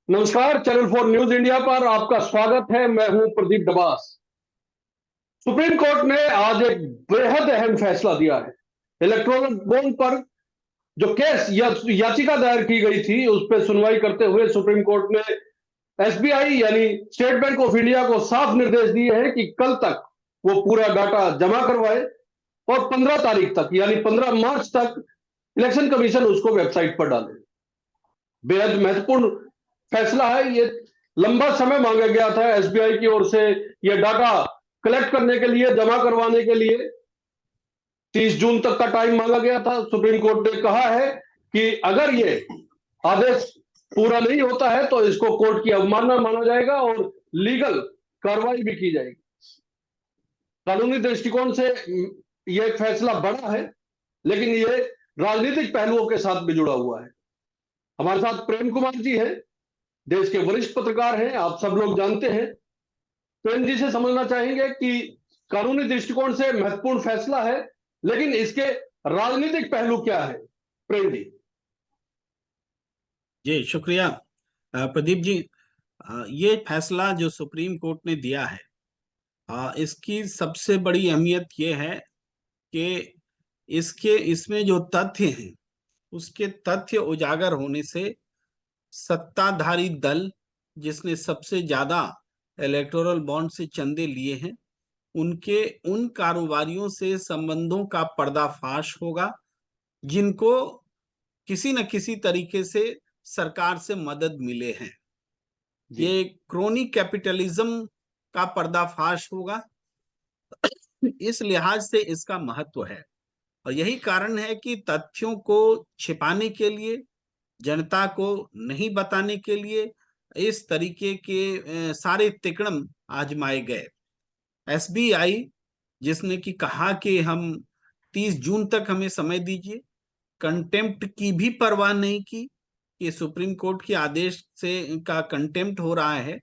नमस्कार। Channel 4 news India पर आपका स्वागत है। मैं हूं प्रदीप डबास। सुप्रीम कोर्ट ने आज एक बेहद अहम फैसला दिया है। इलेक्टोरल बॉन्ड पर जो केस या याचिका दायर की गई थी उस पर सुनवाई करते हुए सुप्रीम कोर्ट ने एसबीआई यानी स्टेट बैंक ऑफ इंडिया को साफ निर्देश दिए हैं कि कल तक वो पूरा डाटा जमा करवाए और 15 तारीख तक यानी 15 मार्च तक इलेक्शन कमीशन उसको वेबसाइट पर डाले। बेहद महत्वपूर्ण फैसला है ये। लंबा समय मांगा गया था एसबीआई की ओर से ये डाटा कलेक्ट करने के लिए, जमा करवाने के लिए 30 जून तक का टाइम मांगा गया था। सुप्रीम कोर्ट ने कहा है कि अगर ये आदेश पूरा नहीं होता है तो इसको कोर्ट की अवमानना माना जाएगा और लीगल कार्रवाई भी की जाएगी। कानूनी दृष्टिकोण से ये फैसला बड़ा है, लेकिन ये राजनीतिक पहलुओं के साथ भी जुड़ा हुआ है। हमारे साथ प्रेम कुमार जी हैं, देश के वरिष्ठ पत्रकार हैं, आप सब लोग जानते हैं। प्रेम जी से समझना चाहेंगे कि कानूनी दृष्टिकोण से महत्वपूर्ण फैसला है, लेकिन इसके राजनीतिक पहलू क्या है। प्रेम जी। जी शुक्रिया प्रदीप जी। ये फैसला जो सुप्रीम कोर्ट ने दिया है, इसकी सबसे बड़ी अहमियत ये है कि इसमें जो तथ्य हैं उसके तथ्य उजागर होने से सत्ताधारी दल जिसने सबसे ज्यादा इलेक्टोरल बॉन्ड से चंदे लिए हैं उनके उन कारोबारियों से संबंधों का पर्दाफाश होगा जिनको किसी न किसी तरीके से सरकार से मदद मिले हैं। ये क्रोनी कैपिटलिज्म का पर्दाफाश होगा। इस लिहाज से इसका महत्व है और यही कारण है कि तथ्यों को छिपाने के लिए, जनता को नहीं बताने के लिए इस तरीके के सारे तिकड़म आजमाए गए। एसबीआई जिसने कि कहा कि हम 30 जून तक हमें समय दीजिए, कंटेम्प्ट की भी परवाह नहीं की कि सुप्रीम कोर्ट के आदेश से का कंटेम्प्ट हो रहा है।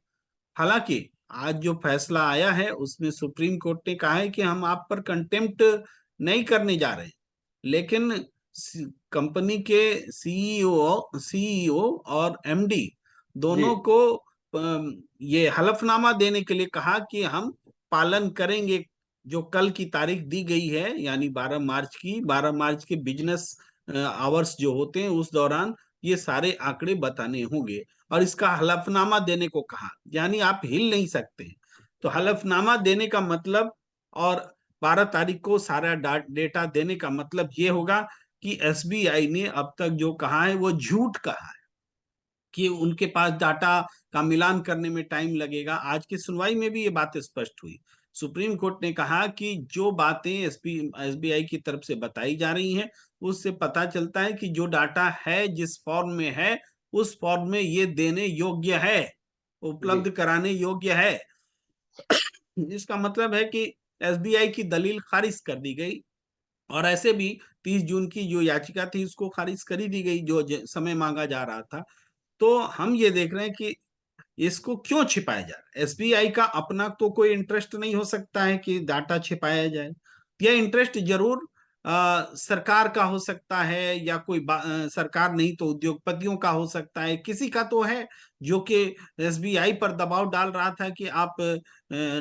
हालांकि आज जो फैसला आया है उसमें सुप्रीम कोर्ट ने कहा है कि हम आप पर कंटेम्प्ट नहीं करने जा रहे हैं, लेकिन कंपनी के सीईओ और एमडी दोनों को ये हलफनामा देने के लिए कहा कि हम पालन करेंगे जो कल की तारीख दी गई है, यानी 12 मार्च की। 12 मार्च के बिजनेस आवर्स जो होते हैं उस दौरान ये सारे आंकड़े बताने होंगे और इसका हलफनामा देने को कहा, यानी आप हिल नहीं सकते। तो हलफनामा देने का मतलब और 12 तारीख को सारा डेटा देने का मतलब ये होगा कि एसबीआई ने अब तक जो कहा है वो झूठ कहा है कि उनके पास डाटा का मिलान करने में टाइम लगेगा। आज की सुनवाई में भी ये बात स्पष्ट हुई। सुप्रीम कोर्ट ने कहा कि जो बातें एसबीआई की तरफ से बताई जा रही हैं उससे पता चलता है कि जो डाटा है जिस फॉर्म में है उस फॉर्म में ये देने योग्य है, उपलब्ध कराने योग्य है। इसका मतलब है कि एसबीआई की दलील खारिज कर दी गई और ऐसे भी 30 जून की जो याचिका थी उसको खारिज कर ही दी गई जो समय मांगा जा रहा था। तो हम ये देख रहे हैं कि इसको क्यों छिपाया जा रहा है। एसबीआई का अपना तो कोई इंटरेस्ट नहीं हो सकता है कि डाटा छिपाया जाए। यह इंटरेस्ट जरूर सरकार का हो सकता है या कोई सरकार नहीं तो उद्योगपतियों का हो सकता है, किसी का तो है जो कि एसबीआई पर दबाव डाल रहा था कि आप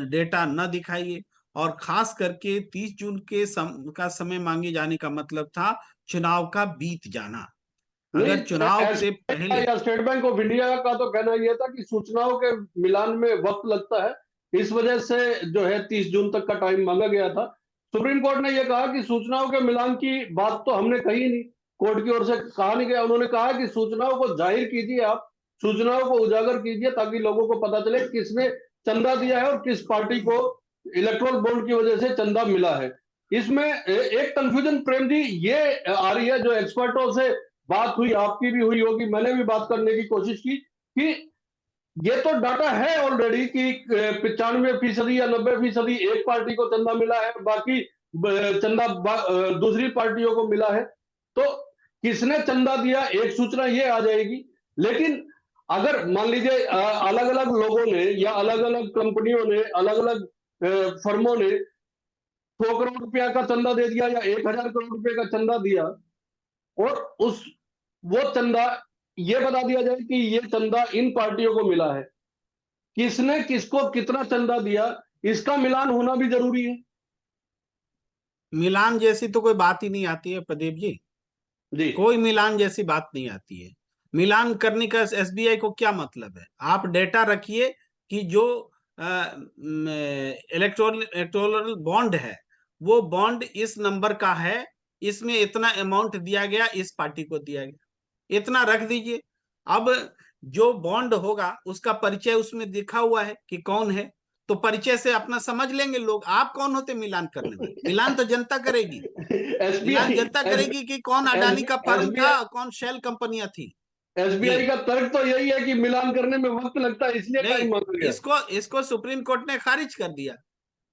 डेटा न दिखाइए। और खास करके 30 जून के का समय मांगे जाने का मतलब था चुनाव का बीत जाना। नहीं, अगर चुनाव से पहले या स्टेट बैंक ऑफ इंडिया का तो कहना यह था कि सूचनाओं के मिलान में वक्त लगता है, इस वजह से जो है 30 जून तक का टाइम मांगा गया था। सुप्रीम कोर्ट ने यह कहा कि सूचनाओं के मिलान की बात तो हमने कही नहीं, कोर्ट की ओर से कहा नहीं गया। उन्होंने कहा कि सूचनाओं को जाहिर कीजिए, आप सूचनाओं को उजागर कीजिए ताकि लोगों को पता चले किसने चंदा दिया है और किस पार्टी को इलेक्ट्रोल बॉन्ड की वजह से चंदा मिला है। इसमें एक कंफ्यूजन प्रेम जी ये आ रही है, जो एक्सपर्टों से बात हुई, आपकी भी हुई होगी, मैंने भी बात करने की कोशिश की कि ये तो डाटा है ऑलरेडी कि 95% या 90% एक पार्टी को चंदा मिला है, बाकी चंदा दूसरी पार्टियों को मिला है। तो किसने चंदा दिया एक सूचना ये आ जाएगी। लेकिन अगर मान लीजिए अलग अलग लोगों ने या अलग अलग कंपनियों ने, अलग अलग फर्मों ने 100 करोड़ रुपया का चंदा दे दिया या 1000 करोड़ रुपए का चंदा दिया और उस वो चंदा ये बता दिया जाए कि ये चंदा इन पार्टियों को मिला है, किसने किसको कितना चंदा दिया, इसका मिलान होना भी जरूरी है। मिलान जैसी तो कोई बात ही नहीं आती है प्रदीप जी, जी। कोई मिलान जैसी बात नहीं आती है। मिलान करने का एसबीआई को क्या मतलब है? आप डेटा रखिए कि जो इलेक्टोरल बॉन्ड है, वो बॉन्ड इस नंबर का है, इसमें इतना अमाउंट दिया गया, इस पार्टी को दिया गया, इतना रख दीजिए। अब जो बॉन्ड होगा उसका परिचय उसमें लिखा हुआ है कि कौन है, तो परिचय से अपना समझ लेंगे लोग। आप कौन होते मिलान करने वाले? मिलान तो जनता करेगी। मिलान एसबीआई जनता करेगी कि कौन अडानी का फर्म था, एसबीआई कौन शेल कंपनियां थी। जी एसबीआई का तर्क तो यही है कि मिलान करने में वक्त लगता है, इसलिए नहीं, टाइम मांगा गया। इसको इसको सुप्रीम कोर्ट ने खारिज कर दिया।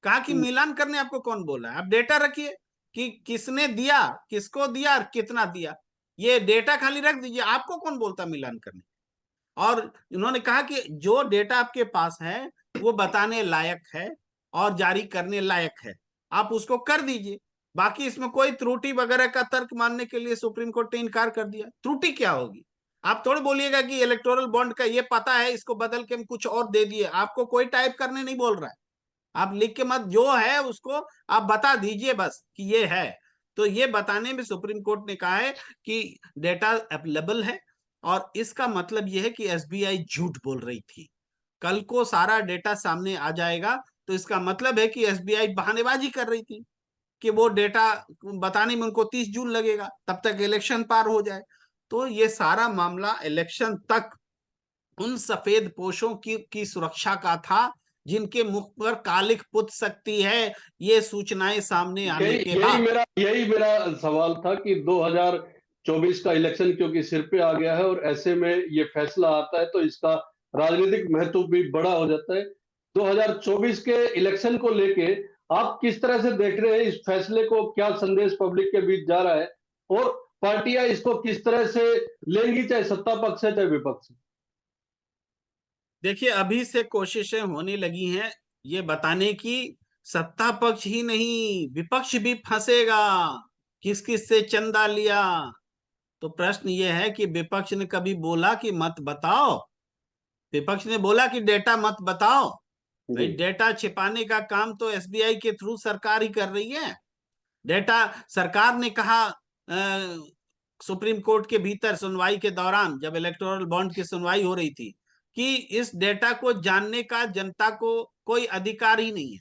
कहा कि मिलान करने आपको कौन बोला है? आप डेटा रखिए कि किसने दिया, किसको दिया और कितना दिया, ये डेटा खाली रख दीजिए। आपको कौन बोलता मिलान करने? और उन्होंने कहा कि जो डेटा आपके पास है वो बताने लायक है और जारी करने लायक है, आप उसको कर दीजिए। बाकी इसमें कोई त्रुटि वगैरह का तर्क मानने के लिए सुप्रीम कोर्ट ने इनकार कर दिया। त्रुटि क्या होगी? आप थोड़ी बोलिएगा कि इलेक्टोरल बॉन्ड का ये पता है, इसको बदल के हम कुछ और दे दिए। आपको कोई टाइप करने नहीं बोल रहा है, आप लिख के मत, जो है उसको आप बता दीजिए बस कि ये है। तो ये बताने में सुप्रीम कोर्ट ने कहा है कि डेटा अवेलेबल है, और इसका मतलब यह है कि एसबीआई झूठ बोल रही थी। कल को सारा डेटा सामने आ जाएगा तो इसका मतलब है कि एसबीआई बहानेबाजी कर रही थी कि वो डेटा बताने में उनको 30 जून लगेगा, तब तक इलेक्शन पार हो जाए। तो ये सारा मामला इलेक्शन तक उन सफेद पोशों की सुरक्षा का था जिनके मुख पर कालिख पुत सकती है, ये सूचनाएं सामने आने यही के यही बाद। मेरा यही मेरा सवाल था कि 2024 का इलेक्शन क्योंकि सिर पे आ गया है और ऐसे में ये फैसला आता है तो इसका राजनीतिक महत्व भी बड़ा हो जाता है। 2024 के इलेक्शन को लेके आप किस तरह से देख रहे हैं इस फैसले को, क्या संदेश पब्लिक के बीच जा रहा है, और पार्टियां इसको किस तरह से लेंगी, चाहे सत्ता पक्ष है चाहे विपक्ष है? देखिए, अभी से कोशिशें होने लगी हैं ये बताने की, सत्ता पक्ष ही नहीं विपक्ष भी फंसेगा, किस किस से चंदा लिया। तो प्रश्न ये है कि विपक्ष ने कभी बोला कि मत बताओ? विपक्ष ने बोला कि डेटा मत बताओ? भाई, जी। डेटा छिपाने का काम तो एसबीआई के थ्रू सरकार ही कर रही है। डेटा सरकार ने कहा सुप्रीम कोर्ट के भीतर सुनवाई के दौरान, जब इलेक्टोरल बॉन्ड की सुनवाई हो रही थी, कि इस डेटा को जानने का जनता को कोई अधिकार ही नहीं है।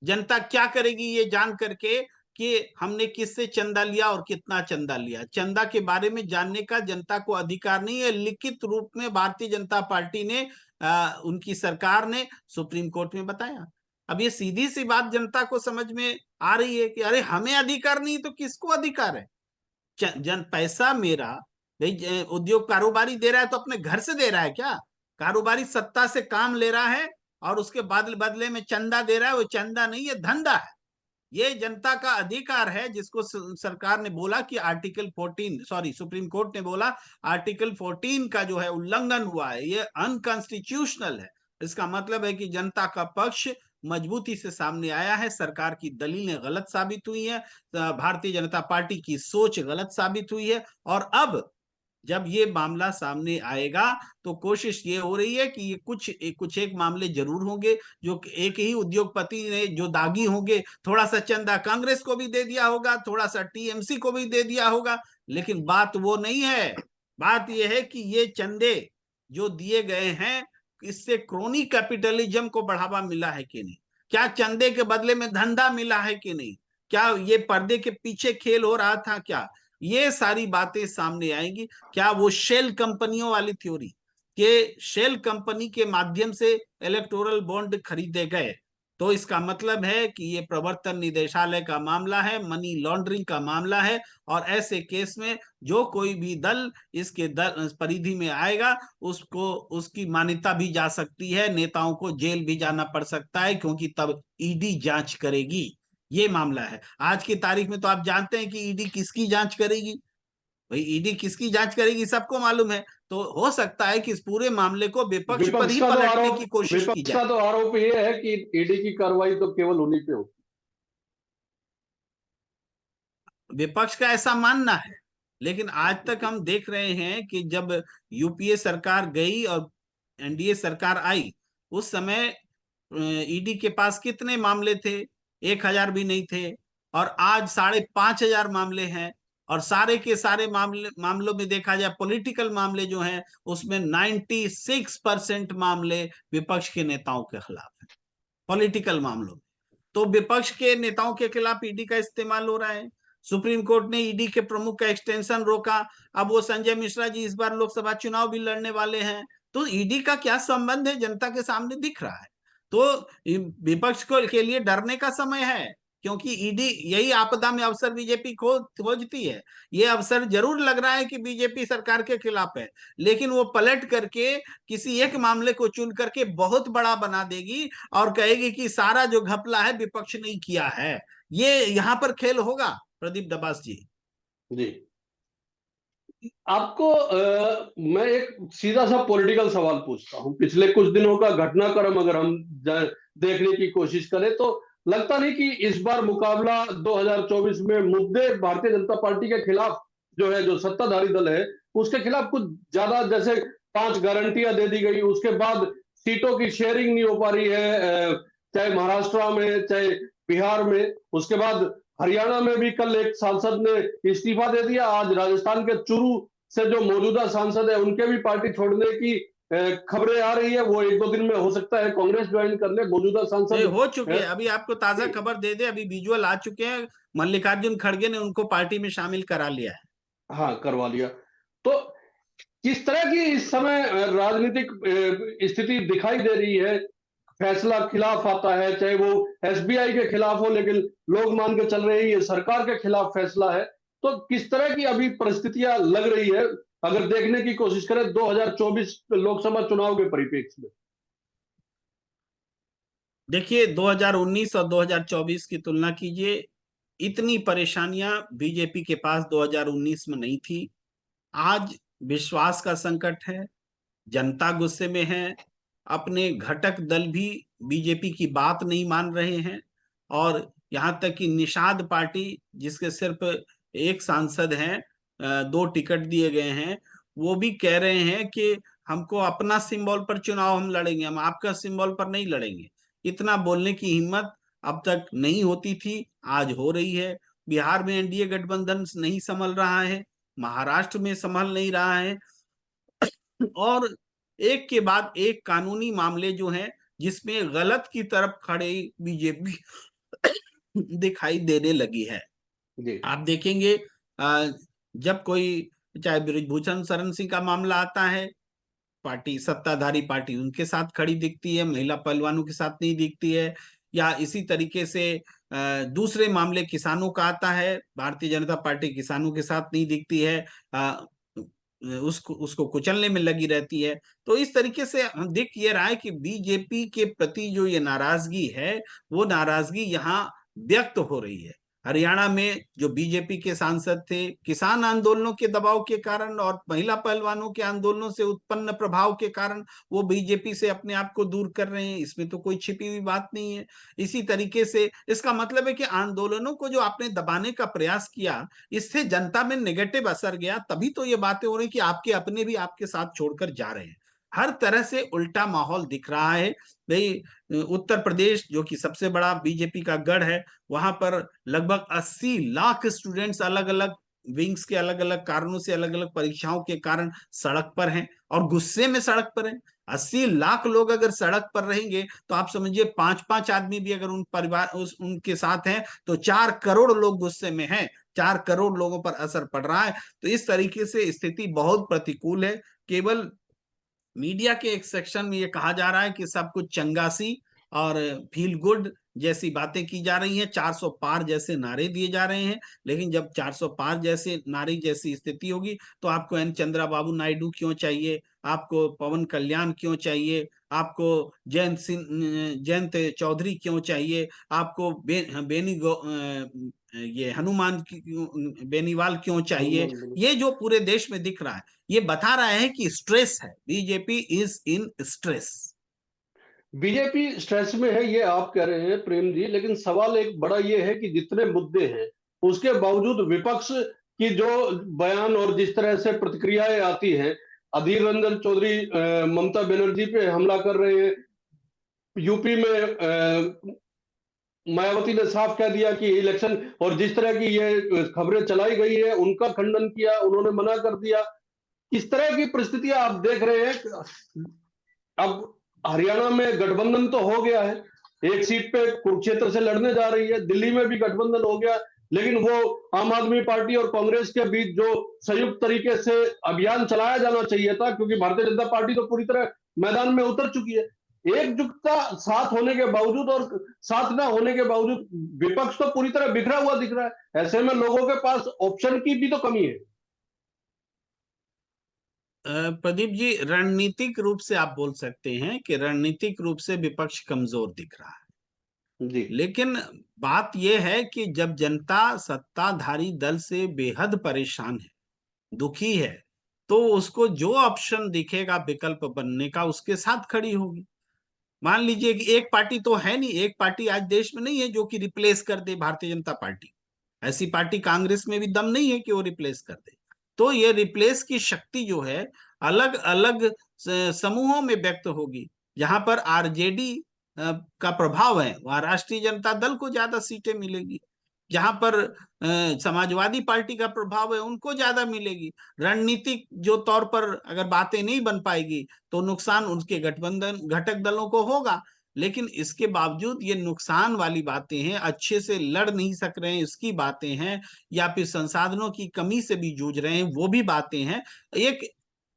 जनता क्या करेगी ये जान करके कि हमने किससे चंदा लिया और कितना चंदा लिया? चंदा के बारे में जानने का जनता को अधिकार नहीं है। लिखित रूप में भारतीय जनता पार्टी ने, उनकी सरकार ने सुप्रीम कोर्ट में बताया। अब ये सीधी सी बात जनता को समझ में आ रही है कि अरे, हमें अधिकार नहीं तो किसको अधिकार है? जन पैसा मेरा, भाई उद्योग कारोबारी दे रहा है तो अपने घर से दे रहा है क्या? कारोबारी सत्ता से काम ले रहा है और उसके बदले बदले में चंदा दे रहा है, वो चंदा नहीं है, धंधा है। ये जनता का अधिकार है, जिसको सरकार ने बोला कि आर्टिकल 14, सॉरी सुप्रीम कोर्ट ने बोला आर्टिकल 14 का जो है उल्लंघन हुआ है, ये अनकॉन्स्टिट्यूशनल है। इसका मतलब है कि जनता का पक्ष मजबूती से सामने आया है, सरकार की दलीलें गलत साबित हुई है, भारतीय जनता पार्टी की सोच गलत साबित हुई है। और अब जब ये मामला सामने आएगा तो कोशिश ये हो रही है कि ये कुछ एक मामले जरूर होंगे जो एक ही उद्योगपति ने जो दागी होंगे। थोड़ा सा चंदा कांग्रेस को भी दे दिया होगा, थोड़ा सा टीएमसी को भी दे दिया होगा, लेकिन बात वो नहीं है। बात यह है कि ये चंदे जो दिए गए हैं, इससे क्रोनी कैपिटलिज्म को बढ़ावा मिला है कि नहीं? क्या चंदे के बदले में धंधा मिला है कि नहीं? क्या ये पर्दे के पीछे खेल हो रहा था क्या? ये सारी बातें सामने आएंगी। क्या वो शेल कंपनियों वाली थ्योरी, के शेल कंपनी के माध्यम से इलेक्टोरल बॉन्ड खरीदे गए, तो इसका मतलब है कि ये प्रवर्तन निदेशालय का मामला है, मनी लॉन्ड्रिंग का मामला है। और ऐसे केस में जो कोई भी दल इसके परिधि में आएगा, उसको उसकी मान्यता भी जा सकती है, नेताओं को जेल भी जाना पड़ सकता है, क्योंकि तब ईडी जांच करेगी। ये मामला है। आज की तारीख में तो आप जानते हैं कि ईडी किसकी जांच करेगी। भाई, ईडी किसकी जांच करेगी सबको मालूम है। तो हो सकता है कि इस पूरे मामले को विपक्ष पर ही पलटने की कोशिश की विपक्ष जाए। का तो आरोप ये है कि ईडी की कार्रवाई तो केवल उन्हीं पे हो। विपक्ष का ऐसा मानना है। लेकिन आज तक हम देख रहे हैं कि जब यूपीए सरकार गई और एनडीए सरकार आई, उस समय ईडी के पास कितने मामले थे? 1,000 भी नहीं थे। और आज 5,500 मामले हैं। और सारे के सारे मामलों में देखा जाए, पॉलिटिकल मामले जो हैं, उसमें 96% मामले विपक्ष के नेताओं के खिलाफ है, पॉलिटिकल मामलों में। तो विपक्ष के नेताओं के खिलाफ ईडी का इस्तेमाल हो रहा है। सुप्रीम कोर्ट ने ईडी के प्रमुख का एक्सटेंशन रोका। अब वो संजय मिश्रा जी इस बार लोकसभा चुनाव भी लड़ने वाले हैं। तो ईडी का क्या संबंध है, जनता के सामने दिख रहा है। तो विपक्ष को के लिए डरने का समय है, क्योंकि ईडी यही आपदा में अवसर बीजेपी खोजती है। ये अवसर जरूर लग रहा है कि बीजेपी सरकार के खिलाफ है, लेकिन वो पलट करके किसी एक मामले को चुन करके बहुत बड़ा बना देगी और कहेगी कि सारा जो घपला है विपक्ष ने किया है। ये यहाँ पर खेल होगा प्रदीप दबास जी। जी, आपको मैं एक सीधा सा पॉलिटिकल सवाल पूछता हूं। पिछले कुछ दिनों का घटनाक्रम अगर हम देखने की कोशिश करें तो लगता नहीं कि इस बार मुकाबला 2024 में मुद्दे भारतीय जनता पार्टी के खिलाफ जो है, जो सत्ताधारी दल है, उसके खिलाफ कुछ ज्यादा, जैसे 5 गारंटियां दे दी गई, उसके बाद सीटों की शेयरिंग नहीं हो पा रही है, चाहे महाराष्ट्र में चाहे बिहार में। उसके बाद हरियाणा में भी कल एक सांसद ने इस्तीफा दे दिया। आज राजस्थान के चुरू से जो मौजूदा सांसद है, उनके भी पार्टी छोड़ने की खबरें आ रही है। वो 1-2 दिन में हो सकता है कांग्रेस ज्वाइन कर ले। मौजूदा सांसद हो चुके हैं, अभी आपको ताजा खबर दे दे, अभी विजुअल आ चुके हैं। मल्लिकार्जुन खड़गे ने उनको पार्टी में शामिल करा लिया है। हाँ, करवा लिया। तो किस तरह की इस समय राजनीतिक स्थिति दिखाई दे रही है? फैसला खिलाफ आता है, चाहे वो एसबीआई के खिलाफ हो, लेकिन लोग मान के चल रहे हैं ये सरकार के खिलाफ फैसला है। तो किस तरह की अभी परिस्थितियां लग रही है अगर देखने की कोशिश करें 2024 लोकसभा चुनाव के परिप्रेक्ष्य में? देखिए, 2019 और 2024 की तुलना कीजिए। इतनी परेशानियां बीजेपी के पास 2019 में नहीं थी। आज विश्वास का संकट है, जनता गुस्से में है, अपने घटक दल भी बीजेपी की बात नहीं मान रहे हैं। और यहाँ तक कि निषाद पार्टी, जिसके सिर्फ एक सांसद हैं, 2 टिकट दिए गए हैं, वो भी कह रहे हैं कि हमको अपना सिंबल पर चुनाव हम लड़ेंगे, हम आपका सिंबल पर नहीं लड़ेंगे। इतना बोलने की हिम्मत अब तक नहीं होती थी, आज हो रही है। बिहार में एनडीए गठबंधन नहीं संभल रहा है, महाराष्ट्र में संभल नहीं रहा है। और एक के बाद एक कानूनी मामले जो हैं, जिसमें गलत की तरफ खड़े बीजेपी दिखाई देने लगी है। जी, आप देखेंगे, जब कोई, चाहे ब्रिजभूषण शरण सिंह का मामला आता है, पार्टी, सत्ताधारी पार्टी उनके साथ खड़ी दिखती है, महिला पहलवानों के साथ नहीं दिखती है। या इसी तरीके से दूसरे मामले किसानों का आता है, भारतीय जनता पार्टी किसानों के साथ नहीं दिखती है, उसको उसको कुचलने में लगी रहती है। तो इस तरीके से हम देख ये रहा है कि बीजेपी के प्रति जो ये नाराजगी है, वो नाराजगी यहाँ व्यक्त हो रही है। हरियाणा में जो बीजेपी के सांसद थे, किसान आंदोलनों के दबाव के कारण और महिला पहलवानों के आंदोलनों से उत्पन्न प्रभाव के कारण वो बीजेपी से अपने आप को दूर कर रहे हैं, इसमें तो कोई छिपी हुई बात नहीं है। इसी तरीके से इसका मतलब है कि आंदोलनों को जो आपने दबाने का प्रयास किया, इससे जनता में नेगेटिव असर गया, तभी तो ये बातें हो रही कि आपके अपने भी आपके साथ छोड़कर जा रहे हैं। हर तरह से उल्टा माहौल दिख रहा है। भाई, उत्तर प्रदेश जो कि सबसे बड़ा बीजेपी का गढ़ है, वहां पर लगभग 80 लाख स्टूडेंट्स अलग अलग विंग्स के अलग अलग कारणों से, अलग अलग परीक्षाओं के कारण सड़क पर हैं और गुस्से में सड़क पर हैं। 80 लाख लोग अगर सड़क पर रहेंगे तो आप समझिए 5-5 आदमी भी अगर उन परिवार उनके साथ हैं तो 4 करोड़ लोग गुस्से में हैं। 4 करोड़ लोगों पर असर पड़ रहा है। तो इस तरीके से स्थिति बहुत प्रतिकूल है। केवल मीडिया के एक सेक्शन में ये कहा जा रहा है कि सब कुछ चंगासी और फील गुड जैसी बातें की जा रही हैं, 400 पार जैसे नारे दिए जा रहे हैं। लेकिन जब 400 पार जैसे नारे जैसी स्थिति होगी तो आपको एन चंद्रा बाबू नायडू क्यों चाहिए, आपको पवन कल्याण क्यों चाहिए, आपको जयंत चौधरी क्यों चाहिए, आपको ये हनुमान बेनीवाल क्यों चाहिए? ये जो पूरे देश में दिख रहा है, ये बता रहा है कि स्ट्रेस है, BJP is in stress. BJP stress में है, ये आप कह रहे हैं प्रेम जी, लेकिन सवाल एक बड़ा ये है कि जितने मुद्दे हैं उसके बावजूद विपक्ष कि जो बयान और जिस तरह से प्रतिक्रियाएं आती हैं, अधीर रंजन चौधरी ममता बनर्जी पे हमला कर रहे हैं, यूपी में मायावती ने साफ कह दिया कि इलेक्शन, और जिस तरह की ये खबरें चलाई गई है उनका खंडन किया, उन्होंने मना कर दिया। इस तरह की परिस्थितियां आप देख रहे हैं। अब हरियाणा में गठबंधन तो हो गया है, एक सीट पे कुरुक्षेत्र से लड़ने जा रही है, दिल्ली में भी गठबंधन हो गया, लेकिन वो आम आदमी पार्टी और कांग्रेस के बीच जो संयुक्त तरीके से अभियान चलाया जाना चाहिए था, क्योंकि भारतीय जनता पार्टी तो पूरी तरह मैदान में उतर चुकी है, एकजुटता साथ होने के बावजूद और साथ ना होने के बावजूद विपक्ष तो पूरी तरह बिखरा हुआ दिख रहा है। ऐसे में लोगों के पास ऑप्शन की भी तो कमी है। प्रदीप जी, रणनीतिक रूप से आप बोल सकते हैं कि रणनीतिक रूप से विपक्ष कमजोर दिख रहा है, जी लेकिन बात यह है कि जब जनता सत्ताधारी दल से बेहद परेशान है, दुखी है, तो उसको जो ऑप्शन दिखेगा विकल्प बनने का, उसके साथ खड़ी होगी। मान लीजिए कि एक पार्टी तो है नहीं, एक पार्टी आज देश में नहीं है जो कि रिप्लेस कर दे भारतीय जनता पार्टी। ऐसी पार्टी कांग्रेस में भी दम नहीं है कि वो रिप्लेस कर दे। तो ये रिप्लेस की शक्ति जो है अलग अलग समूहों में व्यक्त होगी। जहां पर आरजेडी का प्रभाव है वहां राष्ट्रीय जनता दल को ज्यादा सीटें मिलेगी, जहां पर समाजवादी पार्टी का प्रभाव है उनको ज्यादा मिलेगी। रणनीतिक जो तौर पर अगर बातें नहीं बन पाएगी तो नुकसान उनके गठबंधन घटक दलों को होगा। लेकिन इसके बावजूद ये नुकसान वाली बातें हैं, अच्छे से लड़ नहीं सक रहे हैं इसकी बातें हैं, या फिर संसाधनों की कमी से भी जूझ रहे हैं वो भी बातें हैं। एक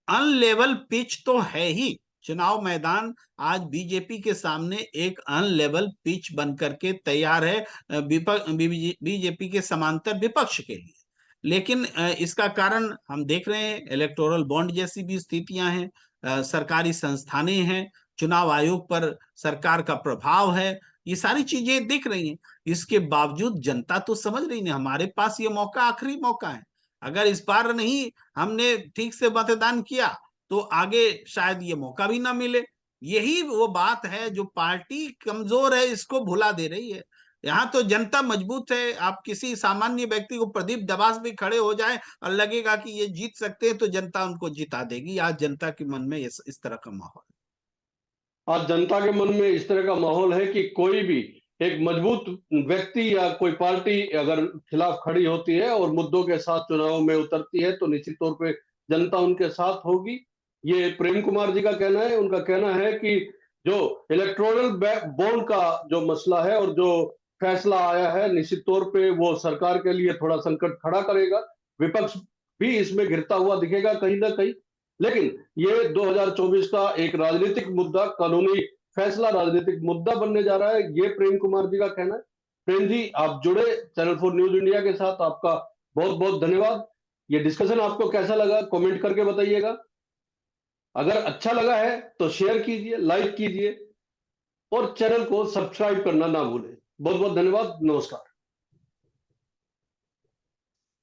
अनलेवल पिच तो है ही। चुनाव मैदान आज बीजेपी के सामने एक अनलेवल पिच बन करके तैयार है बीजेपी के समांतर विपक्ष के लिए। लेकिन इसका कारण हम देख रहे हैं, इलेक्टोरल बॉन्ड जैसी भी स्थितियां हैं, सरकारी संस्थानें हैं, चुनाव आयोग पर सरकार का प्रभाव है, ये सारी चीजें दिख रही हैं। इसके बावजूद जनता तो समझ रही है हमारे पास ये मौका आखिरी मौका है। अगर इस बार नहीं हमने ठीक से मतदान किया तो आगे शायद ये मौका भी ना मिले। यही वो बात है जो पार्टी कमजोर है इसको भुला दे रही है। यहाँ तो जनता मजबूत है। आप किसी सामान्य व्यक्ति को, प्रदीप दबास भी खड़े हो जाए और लगेगा कि ये जीत सकते हैं तो जनता उनको जिता देगी। आज जनता के मन में इस तरह का माहौल। आज जनता के मन में इस तरह का माहौल है कि कोई भी एक मजबूत व्यक्ति या कोई पार्टी अगर खिलाफ खड़ी होती है और मुद्दों के साथ चुनाव में उतरती है तो निश्चित तौर पे जनता उनके साथ होगी। ये प्रेम कुमार जी का कहना है। उनका कहना है कि जो इलेक्टोरल बॉन्ड का जो मसला है और जो फैसला आया है, निश्चित तौर पे वो सरकार के लिए थोड़ा संकट खड़ा करेगा। विपक्ष भी इसमें घिरता हुआ दिखेगा कहीं ना कहीं, लेकिन ये 2024 का एक राजनीतिक मुद्दा, कानूनी फैसला राजनीतिक मुद्दा बनने जा रहा है, ये प्रेम कुमार जी का कहना है। प्रेम जी, आप जुड़े चैनल 4 न्यूज इंडिया के साथ, आपका बहुत बहुत धन्यवाद। ये डिस्कशन आपको कैसा लगा कमेंट करके बताइएगा। अगर अच्छा लगा है तो शेयर कीजिए, लाइक कीजिए और चैनल को सब्सक्राइब करना ना भूलें। बहुत बहुत धन्यवाद। नमस्कार।